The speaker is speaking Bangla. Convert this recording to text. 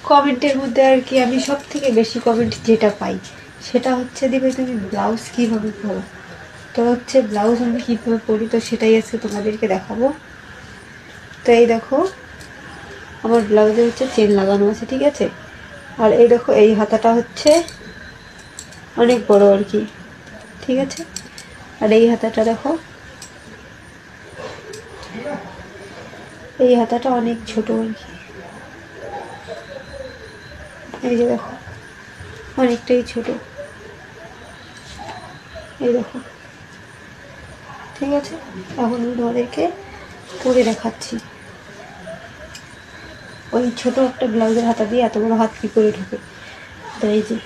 কমেন্টের মধ্যে আর কি আমি সব থেকে বেশি কমেন্ট যেটা পাই সেটা হচ্ছে দিবে তুমি ব্লাউজ কীভাবে পরো। তো হচ্ছে ব্লাউজ আমি কীভাবে পরি তো সেটাই আজকে তোমাদেরকে দেখাবো। তো এই দেখো আমার ব্লাউজে হচ্ছে চেন লাগানো আছে, ঠিক আছে। আর এই দেখো এই হাতাটা হচ্ছে অনেক বড় আর কি, ঠিক আছে। আর এই হাতাটা দেখো, এই হাতাটা অনেক ছোট আর কি, এই যে দেখো অনেকটাই ছোট, এই দেখো, ঠিক আছে। এখন আমি তোমাদেরকে পরে দেখাচ্ছি ওই ছোট একটা ব্লাউজের হাতা দিয়ে এত বড় হাত কী করে ঢুকে। তো এই যে